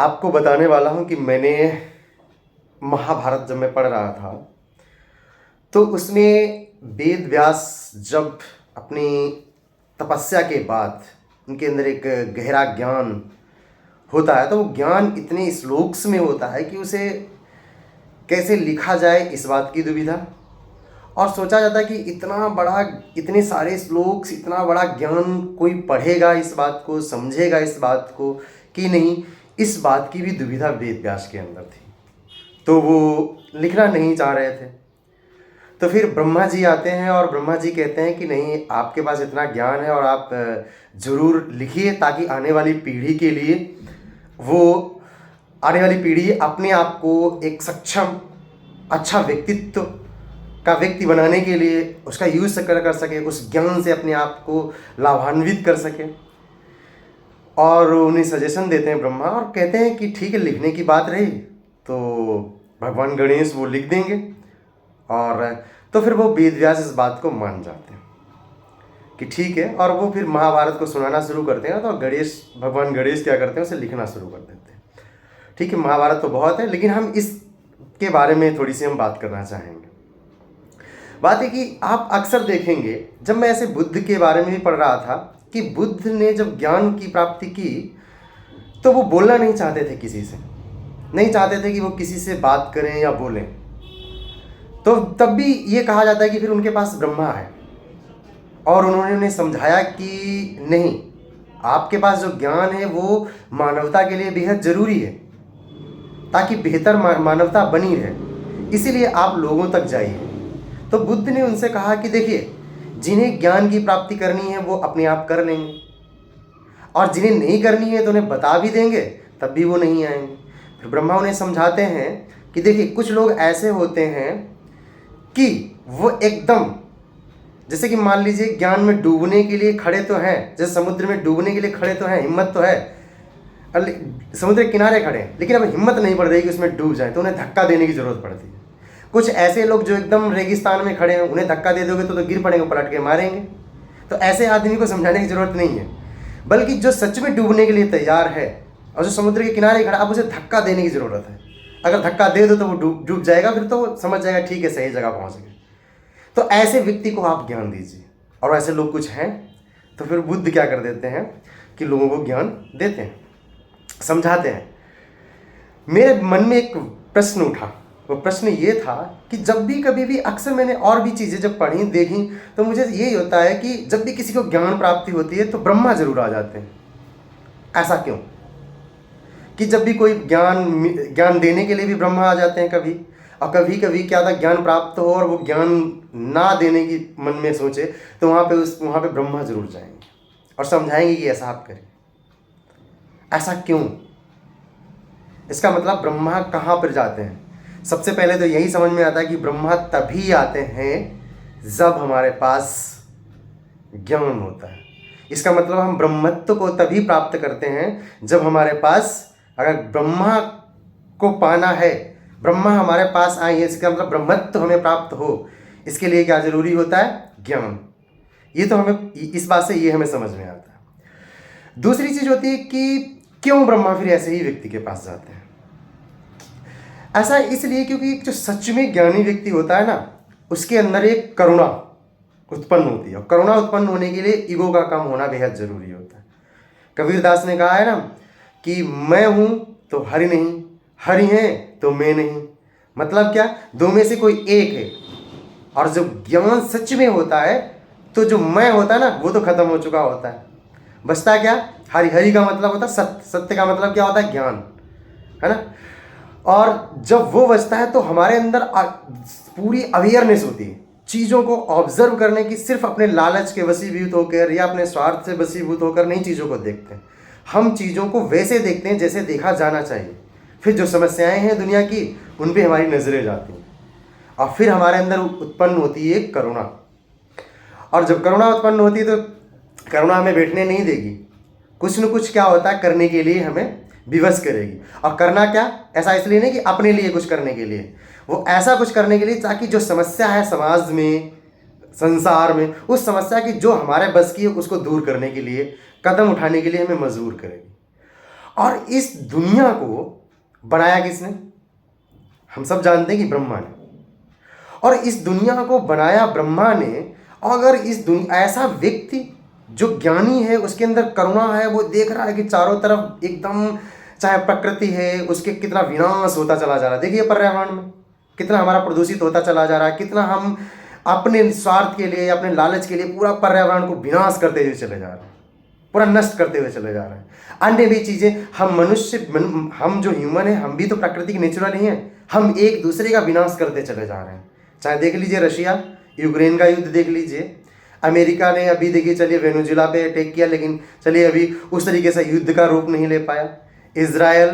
आपको बताने वाला हूँ कि मैंने महाभारत जब मैं पढ़ रहा था तो उसमें वेद व्यास जब अपनी तपस्या के बाद उनके अंदर एक गहरा ज्ञान होता है, तो वो ज्ञान इतने श्लोक्स में होता है कि उसे कैसे लिखा जाए इस बात की दुविधा। और सोचा जाता है कि इतना बड़ा, इतने सारे श्लोक्स, इतना बड़ा ज्ञान कोई पढ़ेगा इस बात को, समझेगा इस बात को कि नहीं, इस बात की भी दुविधा वेद व्यास के अंदर थी। तो वो लिखना नहीं चाह रहे थे। तो फिर ब्रह्मा जी आते हैं और ब्रह्मा जी कहते हैं कि नहीं, आपके पास इतना ज्ञान है और आप ज़रूर लिखिए, ताकि आने वाली पीढ़ी के लिए, वो आने वाली पीढ़ी अपने आप को एक सक्षम, अच्छा व्यक्तित्व का व्यक्ति बनाने के लिए उसका यूज कर सके, उस ज्ञान से अपने आप को लाभान्वित कर सके। और उन्हें सजेशन देते हैं ब्रह्मा और कहते हैं कि ठीक है, लिखने की बात रही तो भगवान गणेश वो लिख देंगे। और तो फिर वो वेद व्यास इस बात को मान जाते हैं कि ठीक है, और वो फिर महाभारत को सुनाना शुरू करते हैं। तो भगवान गणेश क्या करते हैं, उसे लिखना शुरू कर देते हैं। ठीक है, महाभारत तो बहुत है, लेकिन हम इसके बारे में थोड़ी सी हम बात करना चाहेंगे। बात है कि आप अक्सर देखेंगे, जब मैं ऐसे बुद्ध के बारे में भी पढ़ रहा था कि बुद्ध ने जब ज्ञान की प्राप्ति की तो वो बोलना नहीं चाहते थे, किसी से नहीं चाहते थे कि वो किसी से बात करें या बोलें। तो तब भी ये कहा जाता है कि फिर उनके पास ब्रह्मा है और उन्होंने उन्हें समझाया कि नहीं, आपके पास जो ज्ञान है वो मानवता के लिए बेहद ज़रूरी है, ताकि बेहतर मानवता बनी रहे, इसीलिए आप लोगों तक जाइए। तो बुद्ध ने उनसे कहा कि देखिए, जिन्हें ज्ञान की प्राप्ति करनी है वो अपने आप कर लेंगे, और जिन्हें नहीं करनी है तो उन्हें बता भी देंगे, तब भी वो नहीं आएंगे। फिर ब्रह्मा उन्हें समझाते हैं कि देखिए, कुछ लोग ऐसे होते हैं कि वो एकदम, जैसे कि मान लीजिए ज्ञान में डूबने के लिए खड़े तो हैं, जैसे समुद्र में डूबने के लिए खड़े तो हैं, हिम्मत तो है, समुद्र के किनारे खड़े हैं, लेकिन अब हिम्मत नहीं पड़ रही कि उसमें डूब जाए, तो उन्हें धक्का देने की ज़रूरत पड़ती है। कुछ ऐसे लोग जो एकदम रेगिस्तान में खड़े हैं, उन्हें धक्का दे दोगे तो गिर पड़ेंगे, पलट के मारेंगे। तो ऐसे आदमी को समझाने की ज़रूरत नहीं है, बल्कि जो सच में डूबने के लिए तैयार है और जो समुद्र के किनारे खड़ा, अब उसे धक्का देने की ज़रूरत है। अगर धक्का दे दो तो वो डूब जाएगा, फिर तो वो समझ जाएगा ठीक है, सही जगह पहुँच गए। तो ऐसे व्यक्ति को आप ज्ञान दीजिए, और ऐसे लोग कुछ हैं। तो फिर बुद्ध क्या कर देते हैं कि लोगों को ज्ञान देते हैं, समझाते हैं। मेरे मन में एक प्रश्न उठा, वो प्रश्न ये था कि जब भी कभी भी, अक्सर मैंने और भी चीज़ें जब पढ़ी देखी, तो मुझे यही होता है कि जब भी किसी को ज्ञान प्राप्ति होती है तो ब्रह्मा जरूर आ जाते हैं। ऐसा क्यों कि जब भी कोई ज्ञान देने के लिए भी ब्रह्मा आ जाते हैं कभी, और कभी कभी क्या था, ज्ञान प्राप्त हो और वो ज्ञान ना देने की मन में सोचे, तो वहाँ पे ब्रह्मा जरूर जाएंगे और समझाएंगे कि ऐसा आप करें। ऐसा क्यों? इसका मतलब ब्रह्मा कहाँ पर जाते हैं? सबसे पहले तो यही समझ में आता है कि ब्रह्मा तभी आते हैं जब हमारे पास ज्ञान होता है। इसका मतलब हम ब्रह्मत्व को तभी प्राप्त करते हैं जब हमारे पास, अगर ब्रह्मा को पाना है, ब्रह्मा हमारे पास आए, इसका मतलब ब्रह्मत्व हमें प्राप्त हो, इसके लिए क्या जरूरी होता है? ज्ञान। ये तो हमें, इस बात से ये हमें समझ में आता है। दूसरी चीज होती है कि क्यों ब्रह्मा फिर ऐसे ही व्यक्ति के पास जाते हैं? ऐसा इसलिए क्योंकि जो सच में ज्ञानी व्यक्ति होता है ना, उसके अंदर एक करुणा उत्पन्न होती है, और करुणा उत्पन्न होने के लिए ईगो का कम होना बेहद जरूरी होता है। कबीरदास ने कहा है ना कि मैं हूं तो हरि नहीं, हरि है तो मैं नहीं। मतलब क्या? दो में से कोई एक है। और जब ज्ञान सच में होता है तो जो मैं होता है ना, वो तो खत्म हो चुका होता है, बचता क्या? हरि। हरि का मतलब होता है सत्य, सत्य का मतलब क्या होता है? ज्ञान, है ना। और जब वो बचता है तो हमारे अंदर पूरी अवेयरनेस होती है, चीज़ों को ऑब्जर्व करने की। सिर्फ अपने लालच के वशीभूत होकर या अपने स्वार्थ से वशीभूत होकर नहीं चीज़ों को देखते हैं, हम चीज़ों को वैसे देखते हैं जैसे देखा जाना चाहिए। फिर जो समस्याएं हैं दुनिया की, उन पे हमारी नजरें जाती हैं, और फिर हमारे अंदर उत्पन्न होती है करुणा। और जब करुणा उत्पन्न होती है तो करुणा हमें बैठने नहीं देगी, कुछ न कुछ क्या होता है, करने के लिए हमें विवश करेगी। और करना क्या? ऐसा इसलिए नहीं कि अपने लिए कुछ करने के लिए, वो ऐसा कुछ करने के लिए ताकि जो समस्या है समाज में, संसार में, उस समस्या की जो हमारे बस की है उसको दूर करने के लिए, कदम उठाने के लिए हमें मजबूर करेगी। और इस दुनिया को बनाया किसने? हम सब जानते हैं कि ब्रह्मा ने। और इस दुनिया को बनाया ब्रह्मा ने। अगर इस दुनिया ऐसा व्यक्ति जो ज्ञानी है, उसके अंदर करुणा है, वो देख रहा है कि चारों तरफ एकदम चाहे प्रकृति है उसके कितना विनाश होता चला जा रहा है। देखिए पर्यावरण में कितना हमारा प्रदूषित होता चला जा रहा है, कितना हम अपने स्वार्थ के लिए, अपने लालच के लिए पूरा पर्यावरण को विनाश करते हुए चले जा रहे हैं, पूरा नष्ट करते हुए चले जा रहे हैं। अन्य भी चीज़ें, हम मनुष्य, हम जो ह्यूमन है, हम भी तो प्रकृति के नेचुरल ही हैं। हम एक दूसरे का विनाश करते चले जा रहे हैं। चाहे देख लीजिए रशिया यूक्रेन का युद्ध देख लीजिए, अमेरिका ने अभी देखिए चलिए वेनेजुएला पे अटैक किया, लेकिन चलिए अभी उस तरीके से युद्ध का रूप नहीं ले पाया। इजराइल